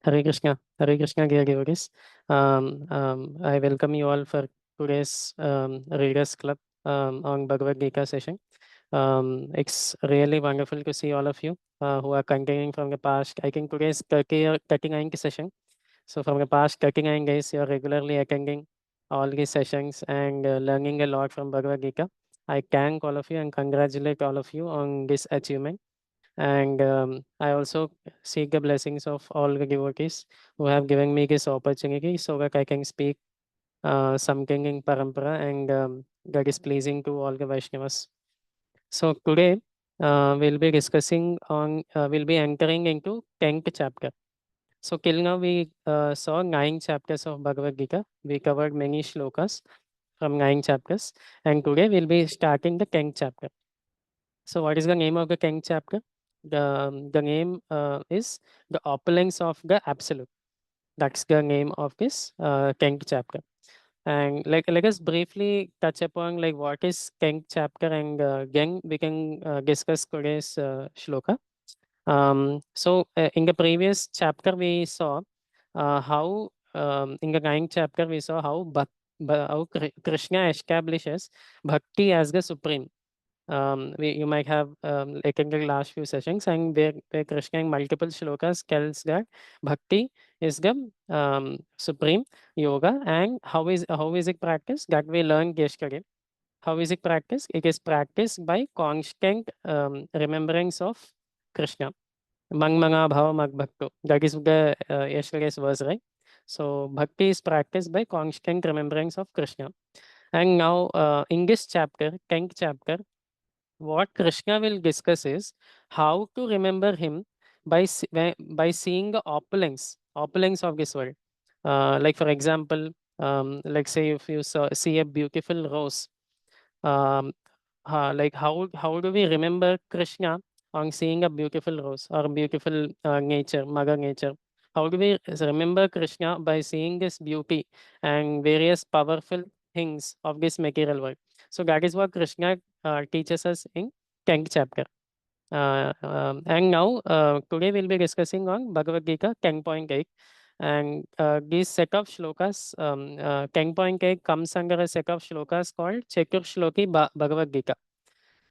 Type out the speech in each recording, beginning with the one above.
Hare Krishna, dear devotees. I welcome you all for today's Readers Club on Bhagavad Gita session. It's really wonderful to see all of you who are continuing from the past. I think today's 39th session. So from the past 39 days, you're regularly attending all these sessions and learning a lot from Bhagavad Gita. I thank all of you and congratulate all of you on this achievement. And I also seek the blessings of all the devotees who have given me this opportunity so that I can speak something in Parampara and that is pleasing to all the Vaishnavas. So today we'll be entering into 10th chapter. So till now we saw 9 chapters of Bhagavad Gita. We covered many shlokas from 9 chapters, and today we'll be starting the 10th chapter. So what is the name of the 10th chapter? The name is the opulence of the absolute. That's the name of this 10th chapter. And let us briefly touch upon like what is 10th chapter, and then we can discuss today's shloka. In the previous chapter we saw how in the 9th chapter we saw how Krishna establishes bhakti as the supreme. You might have attended the last few sessions, and where Krishna in multiple shlokas tells that bhakti is the supreme yoga, and how is it practiced? That we learned yesterday. How is it practiced? It is practiced by constant remembrance of Krishna. Mang manga bhava mag bhakto. That is the yesterday's verse, right? So bhakti is practiced by constant remembrance of Krishna. And now in this chapter, 10th chapter, what Krishna will discuss is how to remember him by seeing the opulence of this world. Like for example, like say if you see a beautiful rose, um, like how do we remember Krishna on seeing a beautiful rose or beautiful nature, Mother Nature? How do we remember Krishna by seeing this beauty and various powerful things of this material world? So that is what Krishna teaches us in 10th chapter. And now today we'll be discussing on Bhagavad Gita 10.8. And this set of shlokas, 10.8 comes under a set of shlokas called Chatur Shloki Bhagavad Gita.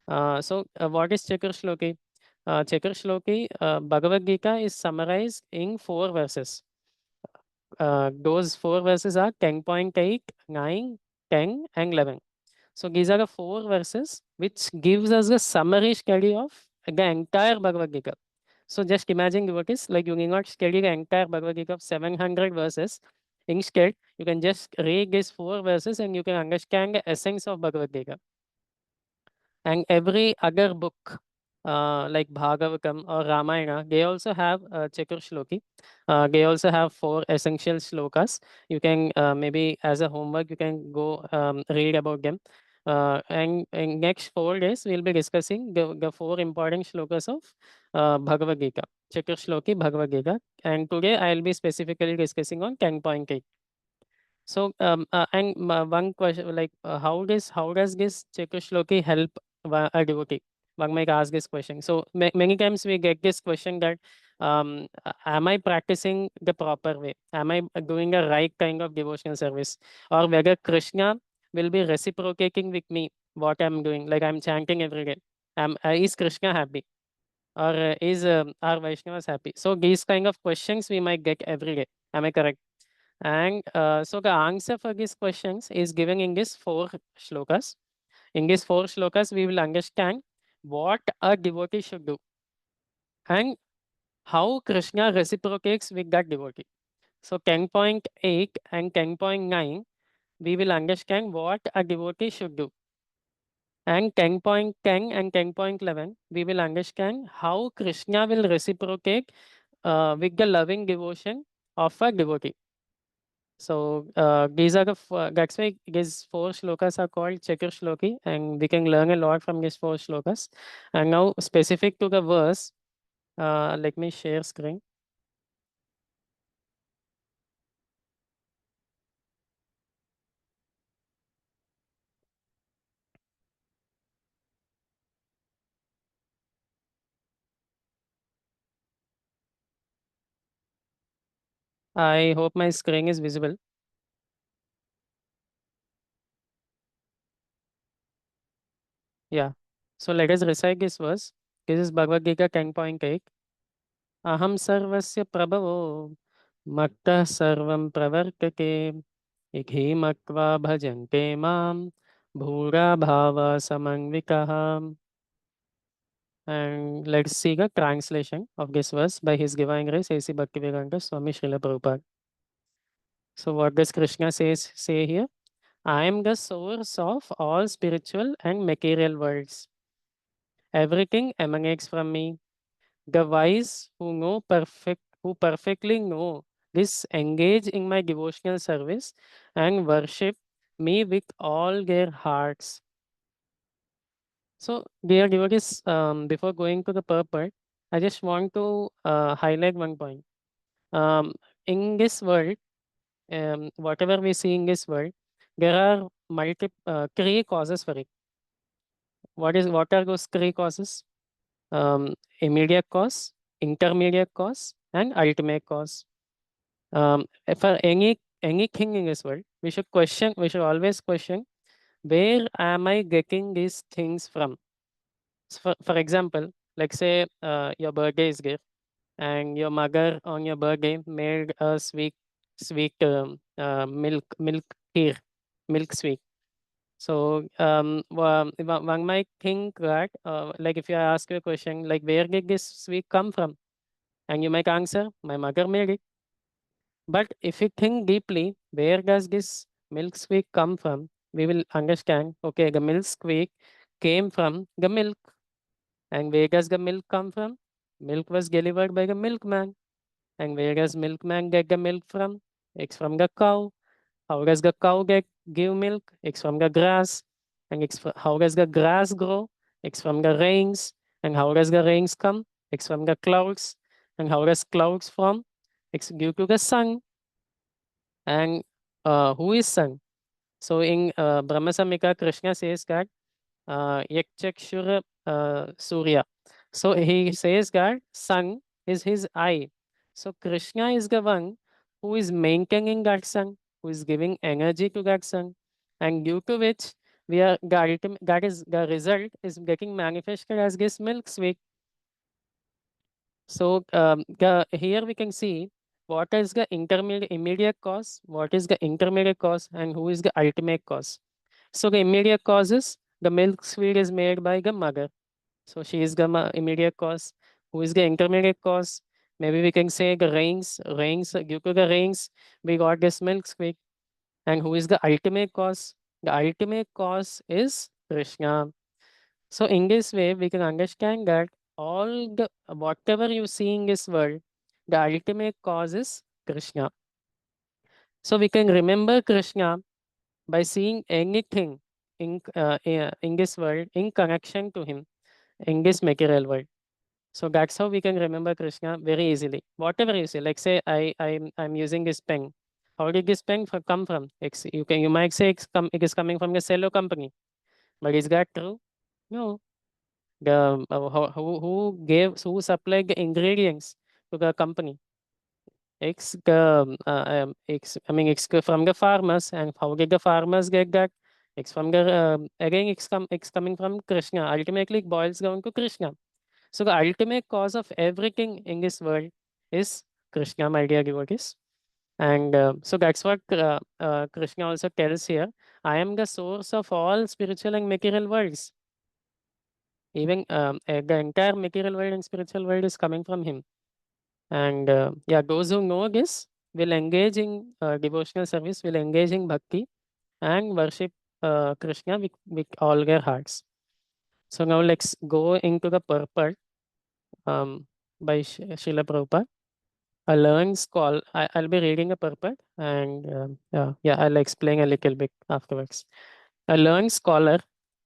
What is Chatur Shloki? Chatur Shloki Bhagavad Gita is summarized in 4 verses. Those 4 verses are 10.8, 9, 10, and 11. So these are the 4 verses which gives us a summary study of the entire Bhagavad Gita. So just imagine what is like you need not study the entire Bhagavad Gita of 700 verses. Instead, you can just read these 4 verses and you can understand the essence of Bhagavad Gita. And every other book, like Bhagavatam or Ramayana, they also have Chatur Shloki. They also have 4 essential shlokas. You can maybe as a homework, you can go read about them. And in next 4 days, we'll be discussing the 4 important shlokas of Bhagavad Gita, Chatur Shloki Bhagavad Gita. And today I'll be specifically discussing on 10.8. So, one question like how does this Czechoslovakia help a devotee? One might ask this question. So many times we get this question that am I practicing the proper way? Am I doing the right kind of devotional service, or whether Krishna will be reciprocating with me what I'm doing? Like I'm chanting every day. Is Krishna happy, or is our Vaishnavas happy? So these kind of questions we might get every day. Am I correct? And so the answer for these questions is given in these 4 shlokas. In these 4 shlokas, we will understand what a devotee should do and how Krishna reciprocates with that devotee. So 10.8 and 10.9, we will understand what a devotee should do. And 10.10 and 10.11, we will understand how Krishna will reciprocate with the loving devotion of a devotee. So these are that's why these 4 shlokas are called Chatur Shloki, and we can learn a lot from these 4 shlokas. And now specific to the verse, let me share screen. I hope my screen is visible. Yeah. So let us recite this verse. This is Bhagavad Gita 10.8. Aham sarvasya prabhavo makkah sarvam pravartate ikhi makva bhajante mam bhura bhava samangvikaham. And let's see the translation of this verse by His Divine Grace A.C. Bhaktivedanta Swami Srila Prabhupada. So what does Krishna say here? I am the source of all spiritual and material worlds. Everything emanates from me. The wise who perfectly know this engage in my devotional service and worship me with all their hearts. So, dear devotees, before going to the purport, I just want to highlight one point. In this world, whatever we see in this world, there are three causes for it. What are those three causes? Immediate cause, intermediate cause, and ultimate cause. For anything in this world, we should question. We should always question, where am I getting these things from? So for example, like say your birthday is there, and your mother on your birthday made a sweet milk here, milk sweet. So one might think that like if you ask you a question like where did this sweet come from, and you might answer my mother made it. But if you think deeply, where does this milk squeak come from? We will understand, okay, the milk squeak came from the milk. And where does the milk come from? Milk was delivered by the milkman. And where does milkman get the milk from? It's from the cow. How does the cow give milk? It's from the grass. And how does the grass grow? It's from the rains. And how does the rains come? It's from the clouds. And how does clouds form? It's due to the sun. And who is sun? So in Brahma Samhita, Krishna says that Yakchakshura Surya. So he says that sun is his eye. So Krishna is the one who is maintaining that sun, who is giving energy to that sun, and due to which we are that is the result is getting manifested as this milk sweet. So here we can see what is the intermediate immediate cause, what is the intermediate cause, and who is the ultimate cause. So the immediate cause is the milk sweet is made by the mother. So she is the immediate cause. Who is the intermediate cause? Maybe we can say the rains, due to the rains, we got this milk sweet. And who is the ultimate cause? The ultimate cause is Krishna. So in this way, we can understand that all the whatever you see in this world, the ultimate cause is Krishna. So we can remember Krishna by seeing anything in this world in connection to him in this material world. So that's how we can remember Krishna very easily. Whatever you say, like say I'm using this pen. How did this pen come from? You might say it is coming from the cello company, but is that true? No. The who supplied the ingredients to the company? It's from the farmers, and how did the farmers get that? It's from the again it's coming from Krishna. Ultimately, it boils down to Krishna. So the ultimate cause of everything in this world is Krishna, my dear devotees. And so that's what Krishna also tells here. I am the source of all spiritual and material worlds. Even the entire material world and spiritual world is coming from him. And yeah, those who know this will engage in devotional service, will engage in bhakti and worship Krishna with all their hearts. So now let's go into the purport by Srila Prabhupada. A learned scholar, I'll be reading a purport and yeah, I'll explain a little bit afterwards. A learned scholar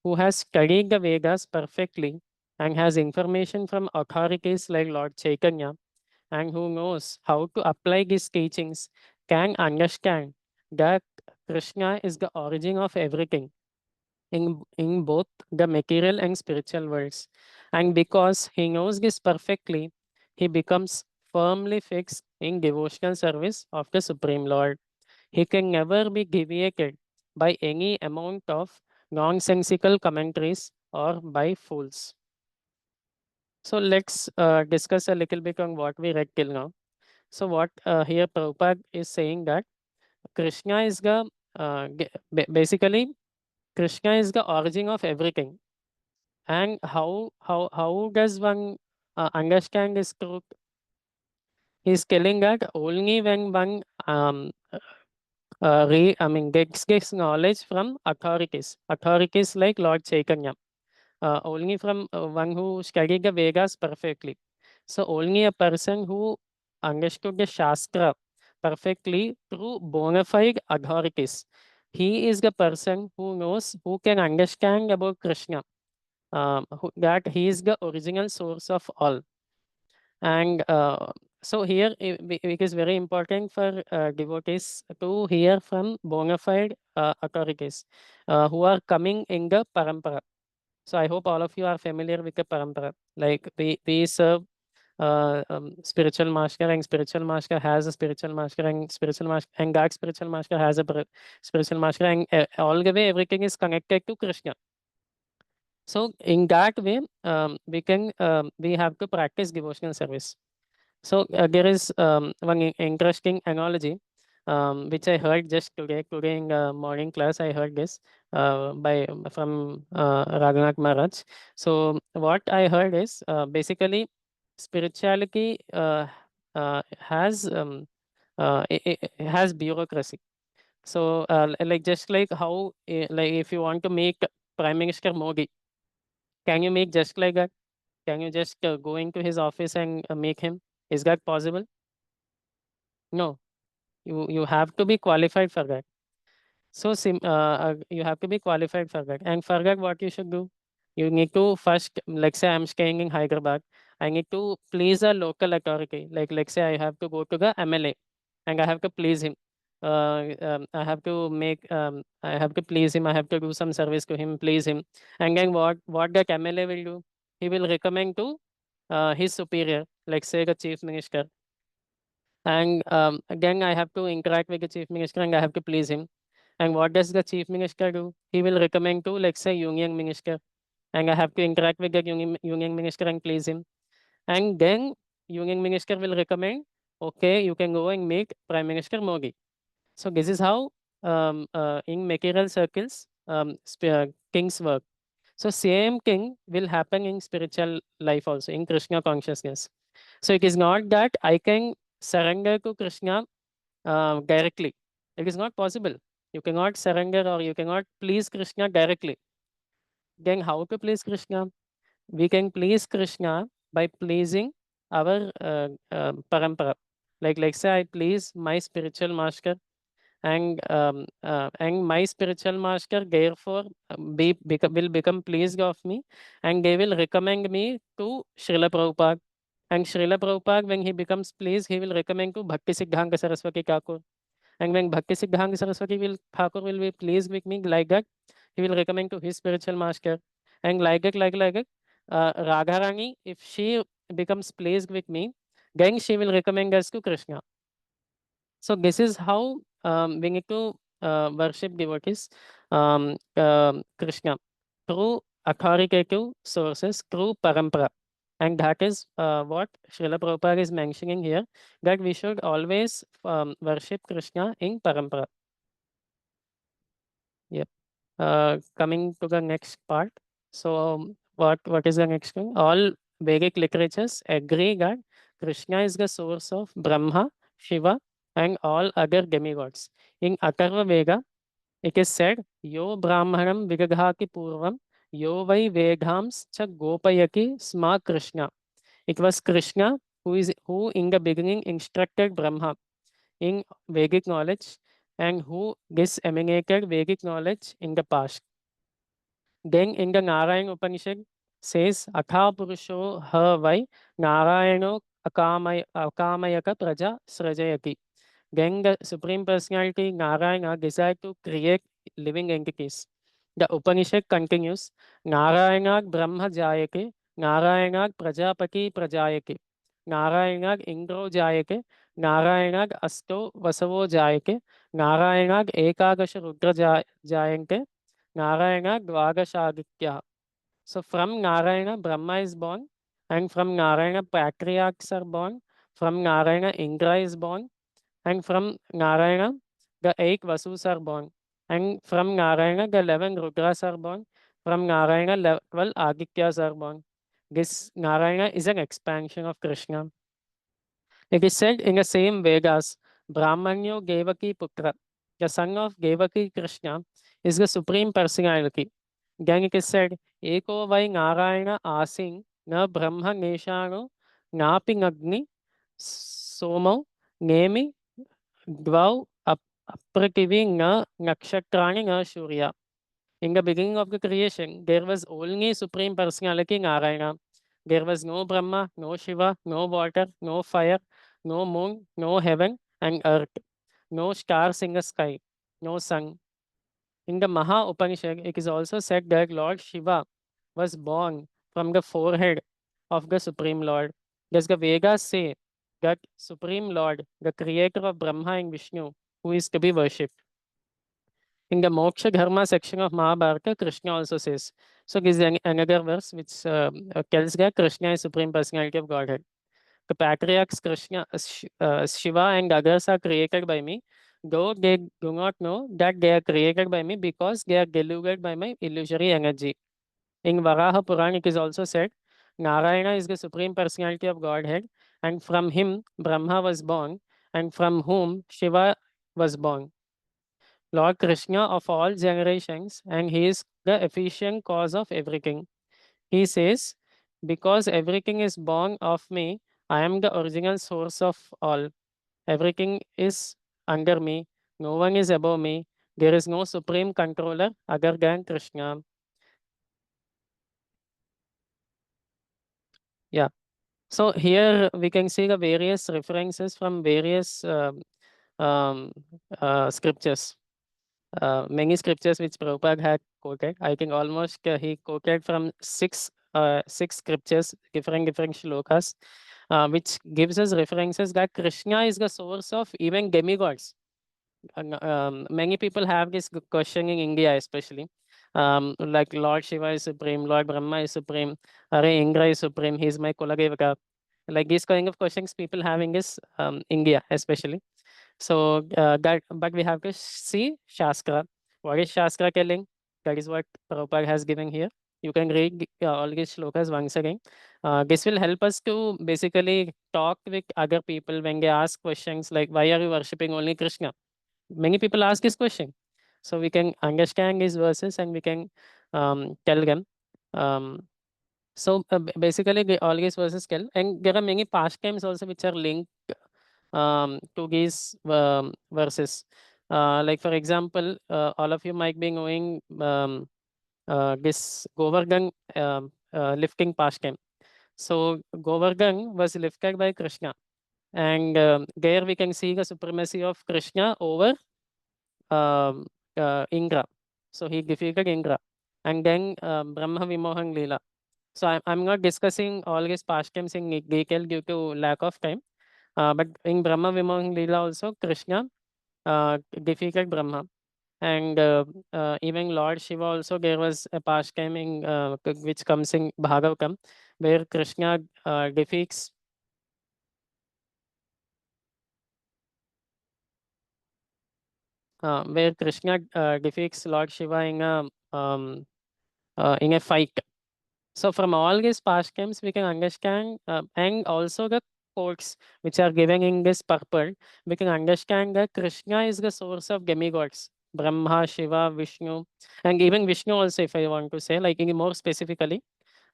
who has studied the Vedas perfectly and has information from authorities like Lord Chaitanya and who knows how to apply these teachings can understand that Krishna is the origin of everything in both the material and spiritual worlds. And because he knows this perfectly, he becomes firmly fixed in devotional service of the Supreme Lord. He can never be deviated by any amount of nonsensical commentaries or by fools. So let's discuss a little bit on what we read till now. So what here Prabhupada is saying that Krishna is the basically Krishna is the origin of everything. And how does one understand this truth? He's telling that only when one gets knowledge from authorities like Lord Chaitanya, only from one who studied the Vedas perfectly. So only a person who understood the Shastra perfectly through bona fide authorities. He is the person who knows, who can understand about Krishna, that he is the original source of all. And so here it is very important for devotees to hear from bona fide authorities who are coming in the parampara. So I hope all of you are familiar with the parampara. Like we serve spiritual master, and spiritual master has a spiritual master, and spiritual master, and that spiritual master has a spiritual master, and all the way everything is connected to Krishna. So in that way, we have to practice devotional service. So there is one interesting analogy which I heard just today in morning class. I heard this by from Raghunath Maharaj. So what I heard is basically spirituality it has bureaucracy. So like just like how like if you want to make Prime Minister Modi, can you make just like that? Can you just go into his office and make him? Is that possible? No, you have to be qualified for that. So you have to be qualified for that. And for that, what you should do? You need to first, like say I'm staying in Hyderabad, I need to please a local authority. Like say I have to go to the MLA and I have to please him. I have to please him. I have to do some service to him, please him. And then what that MLA will do? He will recommend to his superior, like say the chief minister. And again, I have to interact with the chief minister and I have to please him. And what does the chief minister do? He will recommend to, like, say, union minister, and I have to interact with the union minister and please him. And then union minister will recommend, okay, you can go and meet Prime Minister Modi. So this is how in material circles kings work. So same thing will happen in spiritual life also, in Krishna consciousness. So it is not that I can surrender to Krishna directly. It is not possible. You cannot surrender or you cannot please Krishna directly. Then how to please Krishna? We can please Krishna by pleasing our parampara. Like say I please my spiritual master, and my spiritual master therefore will become pleased of me, and they will recommend me to Srila Prabhupada. And Srila Prabhupada, when he becomes pleased, he will recommend to Bhakti Siddhanta Saraswati Thakur. And when Bhakti Siddhanta Saraswati Thakur will be pleased with me like that, he will recommend to his spiritual master. And like that, Radharani, if she becomes pleased with me, then she will recommend us to Krishna. So this is how we need to worship devotees, Krishna, through authoritative sources, through parampara. And that is what Srila Prabhupada is mentioning here, that we should always worship Krishna in parampara. Yep. Coming to the next part. So what is the next thing? All Vedic literatures agree that Krishna is the source of Brahma, Shiva, and all other demigods. In Atharva Veda, it is said, Yo Brahmanam Vigaghaki Purvam, Yo Vai Vedhams Cha Gopayaki Sma Krishna. It was Krishna who in the beginning instructed Brahma in Vedic knowledge and who disseminated Vedic knowledge in the past. Then in the Narayana Upanishad says, Atha Purusho Ha Vai Narayano Akamayaka Praja Srajayati. Then the Supreme Personality Narayana decided to create living entities. The Upanishad continues, Narayana Brahma Jayake, Narayana Prajapati Prajayake. नारायणाग इंद्रो जायके, नारायणाग अष्टो वसवो जायके, नारायणाग एकादश रुद्र जायके, नारायणाग द्वादशादित्याः. So from Narayana, Brahma is born, and from Narayana, patriarchs are born. From Narayana, Indra is born, and from Narayana, the 8 Vasus are born. And from Narayana, the 11 Rudras are born. From Narayana, 12 Adityas are born. This Narayana is an expansion of Krishna. It is said in the same Vedas, Brahmanyo Devaki Putra, the son of Devaki Krishna, is the supreme personality. Then it is said, Eko vai Narayana Asing, na Brahma Neshano, napi Nagni, Somo, Nemi, Dvau, Aprativi, na Nakshatrani, na Surya. In the beginning of the creation, there was only Supreme Personality Narayana. There was no Brahma, no Shiva, no water, no fire, no moon, no heaven and earth, no stars in the sky, no sun. In the Maha Upanishad, it is also said that Lord Shiva was born from the forehead of the Supreme Lord. Thus, the Vedas say that Supreme Lord, the creator of Brahma and Vishnu, who is to be worshipped. In the Moksha Dharma section of Mahabharata, Krishna also says. So, this is another verse which tells that Krishna is Supreme Personality of Godhead. The patriarchs Krishna, Shiva, and others are created by me, though they do not know that they are created by me because they are deluded by my illusory energy. In Varaha Purana, it is also said, Narayana is the Supreme Personality of Godhead, and from him Brahma was born, and from whom Shiva was born. Lord Krishna of all generations, and he is the efficient cause of everything. He says, because everything is born of me, I am the original source of all. Everything is under me. No one is above me. There is no supreme controller other than Krishna. Yeah. So here we can see the various references from various um, scriptures. Many scriptures which Prabhupada had quoted. I think almost he quoted from six scriptures, different shlokas, which gives us references that Krishna is the source of even demigods. Many people have this question in India, especially. Like Lord Shiva is supreme, Lord Brahma is supreme, Are Indra is supreme, he's my Kuladevaka. Like these kind of questions people have in this India, especially. So but we have to see Shastra. What is Shastra telling? That is what Prabhupada has given here. You can read all these shlokas once again. This will help us to basically talk with other people when they ask questions like, why are you worshipping only Krishna? Many people ask this question. So we can understand these verses and we can tell them. Basically, all these verses tell. And there are many pastimes also which are linked to these verses. Like for example, all of you might be knowing this Govardhan lifting pastime. So Govardhan was lifted by Krishna, and there we can see the supremacy of Krishna over Indra. So he defeated Indra, and then Brahma Vimohan Leela. So I'm not discussing all these pastimes in detail due to lack of time. But in Brahma Vimohan Leela also, Krishna defeated Brahma. And even Lord Shiva also, there was a pastime in, which comes in Bhagavatam, where Krishna defeats Lord Shiva in a fight. So from all these pastimes, we can understand, and also the quotes which are given in this purport, we can understand that Krishna is the source of demigods, Brahma, Shiva, Vishnu, and even Vishnu also, if I want to say, like in more specifically,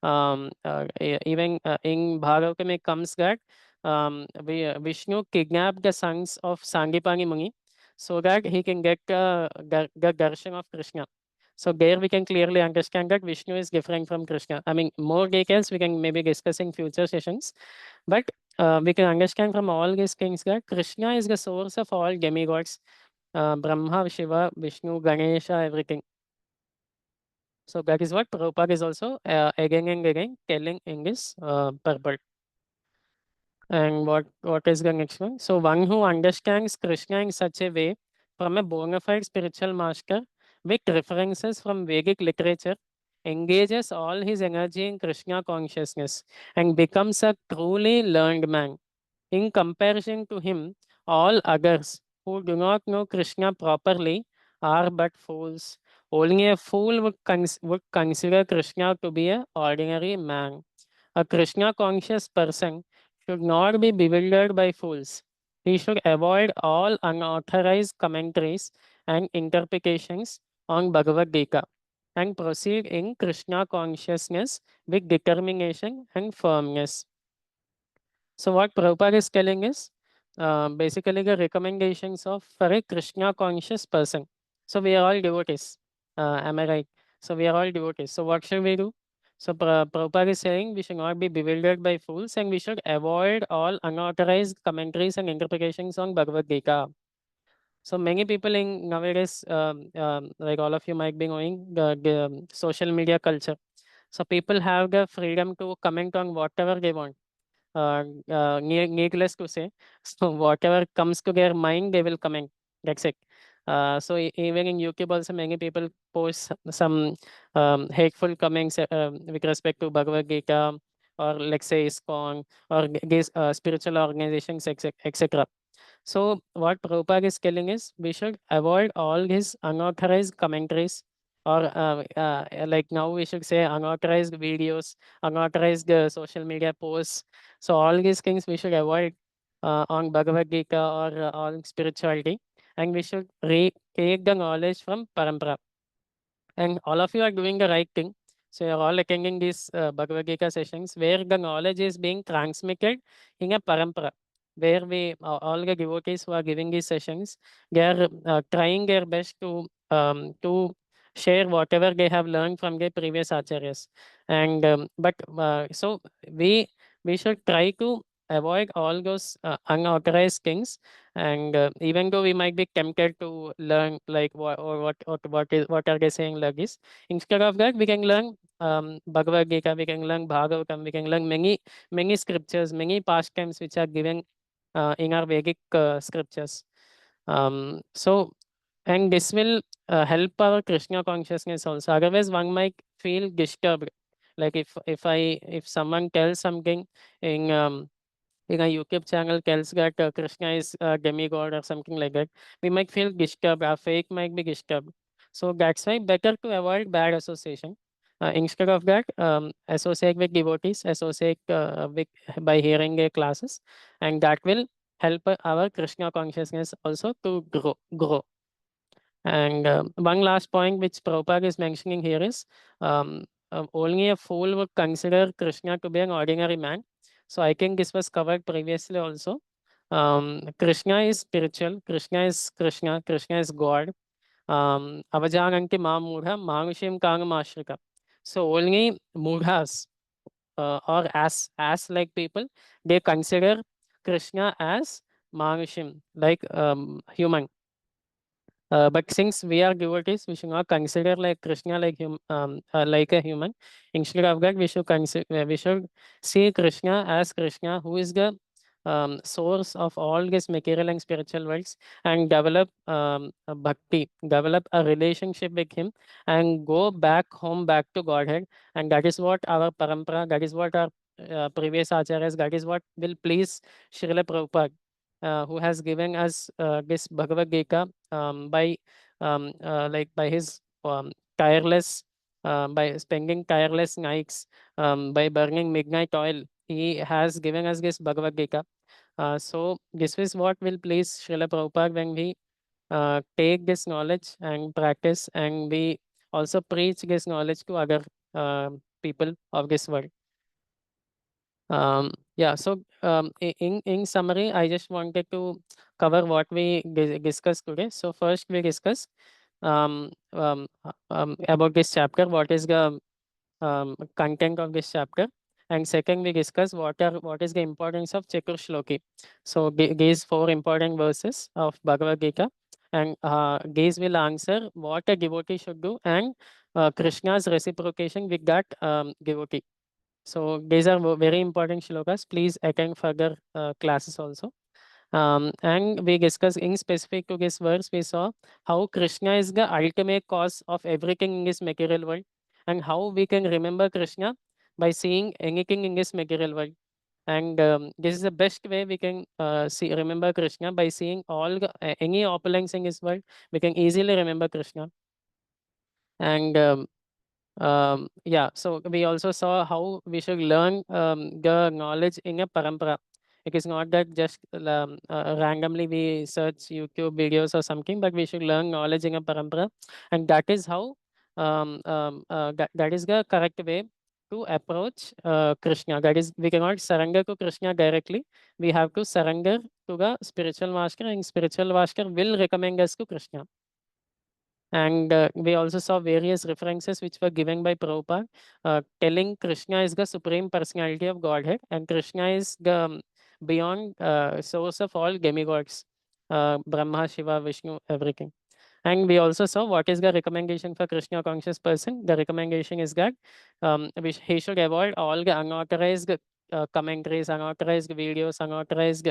even in Bhagavatam it comes that Vishnu kidnapped the sons of Sangipani Muni so that he can get the darshan of Krishna. So there we can clearly understand that Vishnu is different from Krishna. I mean, more details we can maybe discuss in future sessions, but we can understand from all these things that Krishna is the source of all demigods, Brahma, Shiva, Vishnu, Ganesha, everything. So that is what Prabhupada is also again and again telling in this purport. And what is the next one? So one who understands Krishna in such a way from a bona fide spiritual master with references from Vedic literature engages all his energy in Krishna consciousness and becomes a truly learned man. In comparison to him, all others who do not know Krishna properly are but fools. Only a fool would consider Krishna to be an ordinary man. A Krishna conscious person should not be bewildered by fools. He should avoid all unauthorized commentaries and interpretations on Bhagavad Gita and proceed in Krishna consciousness with determination and firmness. So what Prabhupada is telling is basically the recommendations of for a Krishna conscious person. So we are all devotees. Am I right? So we are all devotees. So what should we do? So Prabhupada is saying we should not be bewildered by fools and we should avoid all unauthorized commentaries and interpretations on Bhagavad Gita. So many people in nowadays, like all of you might be knowing the social media culture. So people have the freedom to comment on whatever they want, needless to say. So whatever comes to their mind, they will comment. That's it. So even in YouTube also many people post some hateful comments with respect to Bhagavad Gita or let's say ISKCON or these spiritual organizations, etc. So what Prabhupada is telling is we should avoid all his unauthorized commentaries or like now we should say unauthorized videos, unauthorized social media posts. So all these things we should avoid on Bhagavad Gita or on spirituality, and we should take the knowledge from Parampara. And all of you are doing the right thing. So you're all attending these Bhagavad Gita sessions where the knowledge is being transmitted in a parampara, where all the devotees who are giving these sessions, they are trying their best to share whatever they have learned from their previous acharyas. And but so we we should try to avoid all those unauthorized things, and even though we might be tempted to learn like what are they saying like this, instead of that we can learn Bhagavad Gita, we can learn Bhagavatam, we can learn many scriptures, many pastimes which are given in our Vedic scriptures. So and this will help our Krishna consciousness also. Otherwise one might feel disturbed, like if someone tells something in a YouTube channel tells that Krishna is a demigod or something like that, we might feel disturbed. Our faith might be disturbed. So that's why better to avoid bad association. Instead of that, associate with devotees, associate with by hearing their classes, and that will help our Krishna consciousness also to grow. And one last point which Prabhupada is mentioning here is only a fool would consider Krishna to be an ordinary man. So I think this was covered previously also. Krishna is spiritual, Krishna is Krishna, Krishna is God. Avajananti ma mudha manushim kangamashrika. So only mudhas or as like people, they consider Krishna as manushim, like human. But since we are devotees, we should not consider like Krishna like a human. Instead of that, we should see Krishna as Krishna, who is the source of all these material and spiritual worlds, and develop a bhakti, develop a relationship with him, and go back home, back to Godhead. And that is what our parampara, that is what our previous acharyas, that is what will please Srila Prabhupada, who has given us this Bhagavad Gita by his tireless by spending tireless nights, by burning midnight oil. He has given us this Bhagavad Gita. So this is what will please Srila Prabhupada when we take this knowledge and practice, and we also preach this knowledge to other people of this world. Yeah, so in summary, I just wanted to cover what we discussed today. So first we discussed about this chapter, what is the content of this chapter, and second we discuss what is the importance of Chatur Shloki. So these four important verses of Bhagavad Gita, and these will answer what a devotee should do and Krishna's reciprocation with that devotee. So these are very important shlokas. Please attend further classes also. And we discussed in specific to this verse, we saw how Krishna is the ultimate cause of everything in this material world, and how we can remember Krishna by seeing anything in this material world. And this is the best way we can see remember Krishna by seeing all any opulence in this world. We can easily remember Krishna. And yeah, so we also saw how we should learn the knowledge in a parampara. It is not that just randomly we search YouTube videos or something, but we should learn knowledge in a parampara, and that is how that is the correct way to approach Krishna. That is, we cannot surrender to Krishna directly. We have to surrender to the spiritual master, and spiritual master will recommend us to Krishna. And we also saw various references which were given by Prabhupada, telling Krishna is the supreme personality of Godhead, and Krishna is the beyond source of all demigods, Brahma, Shiva, Vishnu, everything. And we also saw what is the recommendation for Krishna conscious person. The recommendation is that he should avoid all the unauthorized commentaries, unauthorized videos, unauthorized,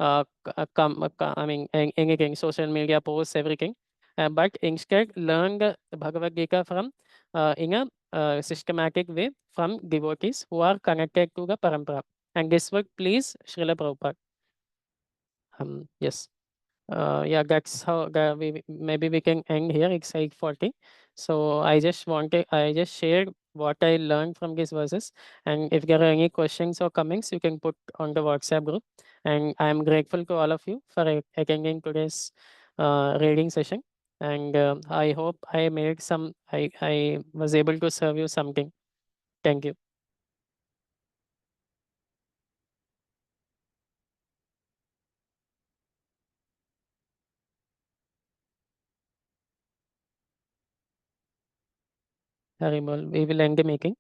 I mean, anything, social media posts, everything. But instead, learn the Bhagavad Gita from in a systematic way from devotees who are connected to the parampara. And this would please Srila Prabhupada. Yes. Yeah, that's how maybe we can end here. It's 8:40. So I just shared what I learned from these verses. And if there are any questions or comments, you can put on the WhatsApp group. And I am grateful to all of you for attending today's reading session. And I hope I was able to serve you something. Thank you. Haribol. We will end the meeting.